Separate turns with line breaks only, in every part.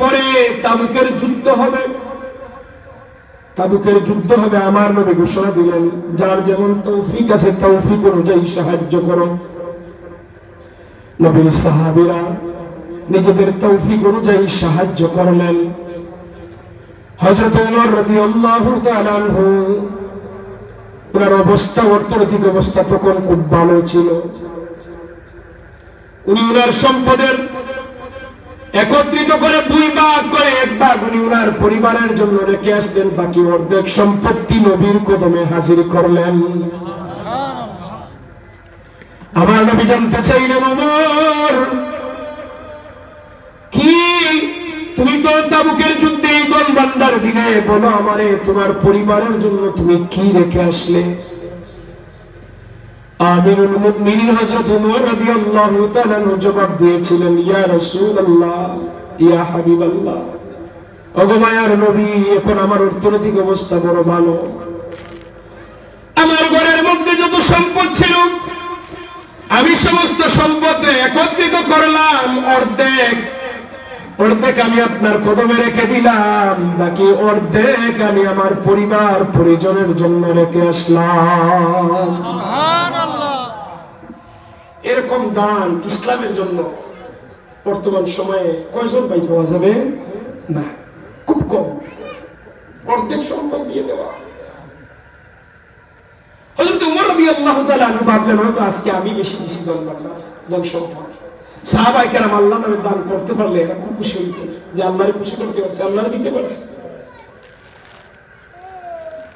পরে তাবুকের যুদ্ধ হবে। তাবুকের যুদ্ধ হবে, আমার নবী ঘোষণা দিলেন, যার যেমন তৌফিক আছে তৌফিক অনুযায়ী সাহায্য করো। নবীর সাহাবীরা নিজেদের তৌফিক অনুযায়ী সাহায্য করলেন। হযরত ওমর রাদিয়াল্লাহু তাআলা আনহু, ওনার অবস্থা, অর্থনৈতিক অবস্থা তখন খুব ভালো ছিল। উনি ওনার সম্পদের একত্রিত করে 2 ভাগ করে 1 ভাগ উনি ওনার পরিবারের জন্য রেখে আসলেন, বাকি অর্ধেক সম্পত্তি নবীর কদমে হাজির করলেন। আমার নবী জানতে চাইলেন, ওমর কি তুমি তো তাবুকের যুদ্ধে গোলবান্দার দিনে, বলো আমারে তোমার পরিবারের জন্য তুমি কি রেখে আসলে? আমিরুল মুমিনিন হযরত ওমর রাদিয়াল্লাহু তাআলা জবাব দিয়েছিলেন, ইয়া রাসূলুল্লাহ, ইয়া হাবিবাল্লাহ, ওগো মায়ার নবী, এখন আমার অর্থনৈতিক অবস্থা বড় ভালো। আমার ঘরের মধ্যে যত সম্পদ ছিল আমি সমস্ত সম্পদ একত্রিত করলাম, অর্ধেক আমি আপনার কদমে রেখে দিলাম, বাকি অর্ধেক আমি আমার পরিবার পরিজনের জন্য রেখে আসলাম। এরকম দান ইসলামের জন্য বর্তমান সময়ে কয়জন ভাই পাওয়া যাবে? না, খুব কম। অর্ধেক সম্পদ দিয়ে দেওয়া। হযরত ওমর রাদিয়াল্লাহু তাআলা আনহু ভাবলেন, হয়তো আজকে আমি বেশি বেশি দান সম্পদ। সাহাবায়ে কেরাম আল্লাহর নামে দান করতে পারলে এরা খুব খুশি হইতেন যে আল্লাহরে খুশি করতে পারছে, আল্লাহরে দিতে পারছে।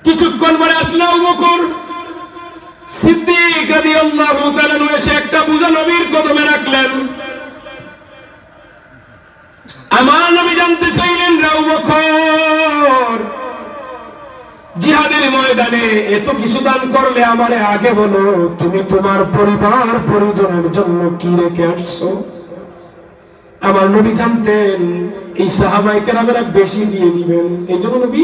কিছুক্ষণ পরে আসলো আবু বকর সিদ্দিক রাদিয়াল্লাহু তাআলা এসে একটা বোঝা নবীর কদমে রাখলেন। আমার নবী জানতে চাইলেন, আবু বকর, জিহাদের ময়দানে এত কিছু দান করলে আমারে আগে বলো, তুমি তোমার পরিবার পরিজনের জন্য কি রেখে আসছো? আমার নবী জানতেন এই সাহাবায়ে কেরামেরা বেশি দিয়ে দিবেন, এই জন্য নবী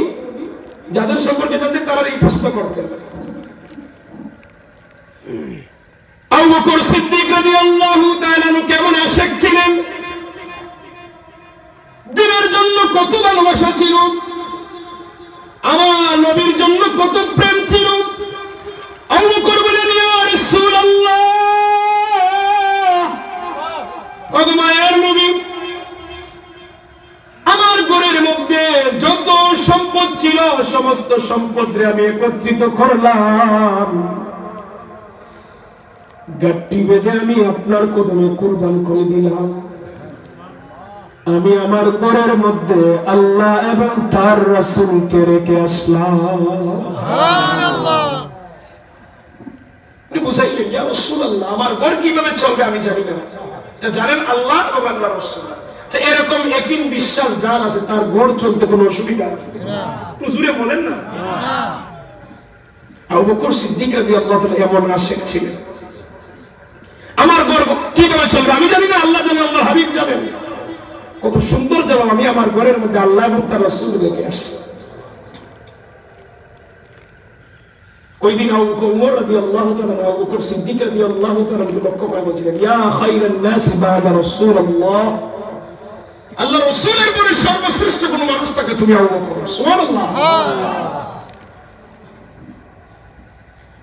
যাদের সম্পর্কে জানতেন তারা এই প্রশ্ন করতেন। আবু বকর সিদ্দিক রাদিয়াল্লাহু তাআলা কেমন আশিক ছিলেন, দিনের জন্য কত ভালোবাসা ছিল, আমার নবীর জন্য কত প্রেম ছিল। আবু বকর বলেন, ইয়া রাসূলুল্লাহ, ওগো মায়ার নবী, আমার ঘরের মধ্যে যত সম্পদ ছিল সমস্ত সম্পদরে আমি একত্রিত করলাম, গাট্টি বেঁধে আমি আপনার কদমে কুরবান করে দিলাম। আমি আমার ঘরের মধ্যে আল্লাহ এবং তার রাসূলকে রেখে আসলাম। সুবহানাল্লাহ। আপনি বুঝাইলেন, ইয়া রাসূলুল্লাহ, আমার ঘর কিভাবে চলবে আমি জানি না, এটা জানেন আল্লাহ এবং আল্লাহর রাসূল। যে এরকম একই বিশ্বাস যার আছে তার ঘর চলতে কোনো অসুবিধা না, হুজুরে বলেন না। আবু বকর সিদ্দিক রাদিয়াল্লাহু তাআলা এমন আশিক ছিলেন, আমার ঘর কিভাবে চলবে আমি জানি না, আল্লাহ জানেন, আল্লাহর হাবিব জানেন। কত সুন্দর জবাব, আমি আমার ঘরের মধ্যে আল্লাহ এবং তার রাসূল রেখে আসছি। ওই দিন আবু বকর ওমর রাদিয়াল্লাহু তাআলা আবু বকর সিদ্দিক রাদিয়াল্লাহু তাআলা লক্ষ্য করে বলছিলেন, ইয়া খায়রান নাস বা'দা রাসূলুল্লাহ, আল্লাহর রাসূলের পরে সর্বশ্রেষ্ঠ কোন মানুষটাকে তুমি আবু বকর। সুবহানাল্লাহ।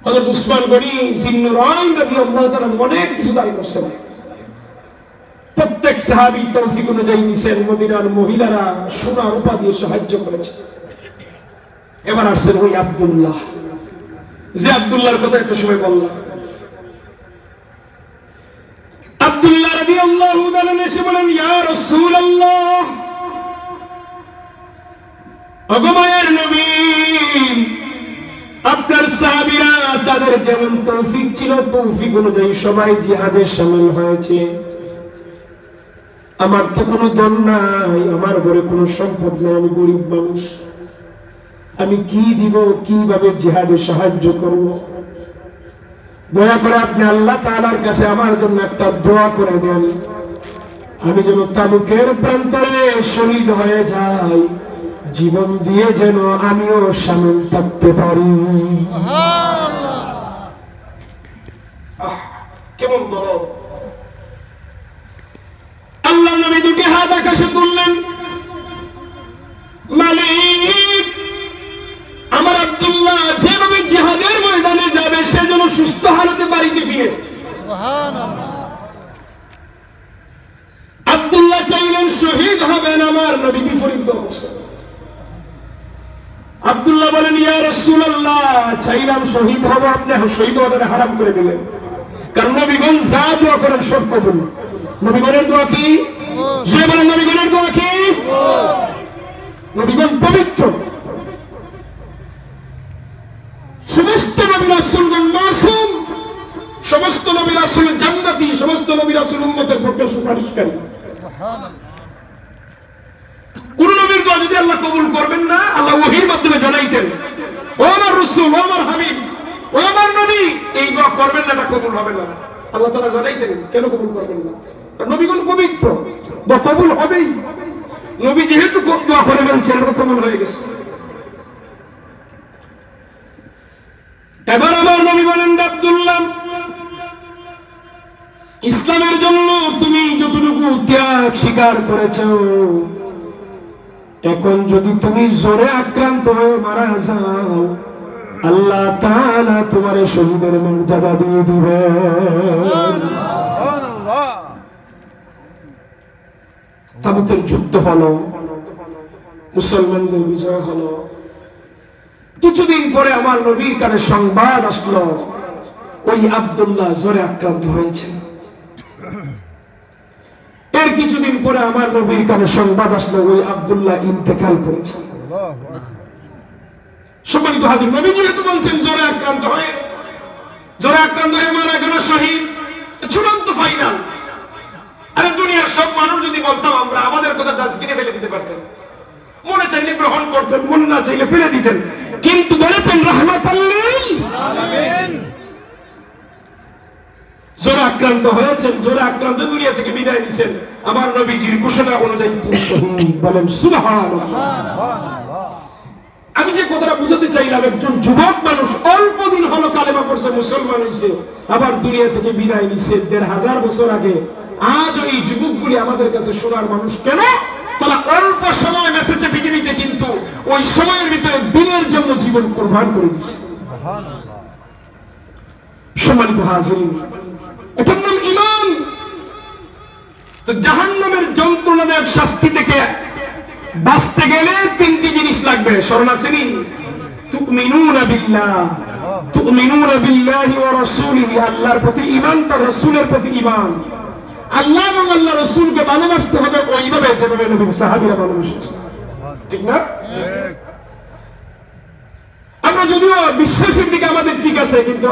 হযরত উসমান গনি জিন্নুরাইন রাদিয়াল্লাহু তাআলা অনেক কিছু দান করেছেন, প্রত্যেক সাহাবী তৌফিক অনুযায়ী নিছেন, মদিনার মহিলারা সোনা রূপা দিয়ে সাহায্য করেছে। এবার আসছেন ওই আব্দুল্লাহ, যে আব্দুল্লাহর কথা একটা সময় বললাম। আব্দুল্লাহ রাদিয়াল্লাহু তাআলা এসে বলেন, ইয়া রাসূলুল্লাহ, ওগো মায়ার নবী, আপনার সাহাবীরা তাদের যেমন তৌফিক ছিল তৌফিক অনুযায়ী সবাই জিহাদে শামিল হয়েছে, আমার তো কোনো ধন নাই, আমার ঘরে কোনো সম্পদ নেই, আমি গরিব মানুষ, আমি কি দিব, কিভাবে জিহাদে সাহায্য করব? দয়া করে আপনি আল্লাহ তাআলার কাছে আমার জন্য একটা দোয়া করে দেন, আমি যেন তাবুকের প্রান্তরে শহীদ হয়ে যাই, জীবন দিয়ে যেন আমিও শামিল থাকতে পারি। কেমন বলো, আল্লাহ নবী দুটি হাত আকাশে তুললেন, নবী বিপরীত দোয়া করছেন। আব্দুল্লাহ বলেন, ইয়া রাসূলুল্লাহ, চাইলাম শহীদ হব, আপনি শহীদ হওয়াটা হারাম করে দিলেন। কারণ নবীগণ যা দোয়া করেন সব কবুল। নবীগণের দোয়া কি? যে বলেন নবীগণের দোয়া কি? নবীগণ পবিত্র। সমস্ত নবী রাসূলগণ মাসুম, সমস্ত নবী রাসূল জান্নাতি, সমস্ত নবী রাসূল উম্মতের পক্ষে সুপারিশকারী। কোন নবীর দোয়া যদি আল্লাহ কবুল করবেন না, আল্লাহ ওহীর মাধ্যমে জানাইতেন, ও আমার রাসূল, ও আমার হাবিব, ও আমার নবী, এই দোয়া করবেন না, এটা কবুল হবে না। আল্লাহ তাআলা জানাইতেন কেন কবুল করবেন না। নবীগণ পবিত্র, দোয়া কবুল হবেই। নবী যেহেতু দোয়া করে বলছেন, এটা কবুল হয়ে গেছে। এবার আমার নবী বলেন, আব্দুল্লাহ, ইসলামের জন্য তুমি যতটুকু ত্যাগ স্বীকার করেছো, এখন যদি তুমি জ্বরে আক্রান্ত হয়ে মারা যাও, আল্লাহ তাআলা তোমার শহীদের মর্যাদা দিয়ে দিবেন। তাবুকের যুদ্ধ হলো, মুসলমানদের বিজয় হলো। কিছুদিন পরে আমার নবীর কানে সংবাদ আসলো, ওই আব্দুল্লাহ জ্বরে আক্রান্ত হয়েছে। এর কিছুদিন পরে আমার নবীর কানে সংবাদ আসলো, ওই আব্দুল্লাহ ইন্তেকাল করেছে। সম্মানিত হাজির, নবী যেহেতু বলছেন জ্বরে আক্রান্ত হয়ে মারা গেল শহীদ, চূড়ান্ত ফাইনাল। আরে দুনিয়ার সব মানুষ যদি বলতাম আমরা, আমাদের কথা ডাস্টবিনে ফেলে দিতে পারতেন, মনে চাইলে গ্রহণ করতেন, মন না চাইলে ফেলে দিতেন, কিন্তু বলেছেন রাহমাতাল লিল আলামিন। জ্বরে আক্রান্ত হয়েছেন, জ্বরে আক্রান্ত দুনিয়া থেকে বিদায় নিছেন, আমার নবীজির ঘোষণা অনুযায়ী তিনি শহীদ। বলেন সুবহানাল্লাহ। আমি যে কথাটা বুঝাতে চাইলাম, একজন যুবক মানুষ অল্প দিন হলো কালেমা পড়ছে, মুসলমান হয়েছে, আবার দুনিয়া থেকে বিদায় নিছে ১৫০০ বছর আগে। আজ এই যুবকগুলি আমাদের কাছে শোনার মানুষ কেন? তারা অল্প সময় মেসেজে পৃথিবীতে, কিন্তু ওই সময়ের ভিতরে দিনের জন্য জীবন কোরবান করে দিচ্ছে। সম্মানিত হাজির, এটার নাম ঈমান। তো জাহান্নামের যন্ত্রণাদায়ক শাস্তি থেকে বাঁচতে গেলে তিনটি জিনিস লাগবে, স্মরণ আসেনি? তুমিনুনা বিল্লাহি ওয়া রাসূলিহি, আল্লাহর প্রতি ঈমান, তার রাসূলের প্রতি ঈমান। আল্লাহ এবং আল্লাহর রাসূলকে ভালোবাসতে হবে ওইভাবে যেভাবে নবীর সাহাবীরা ভালোবেসেছে, ঠিক না? আমরা যদিও বিশ্বাসের দিকে আমাদের ঠিক আছে, কিন্তু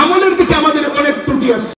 আমলের দিকে আমাদের অনেক ত্রুটি আছে।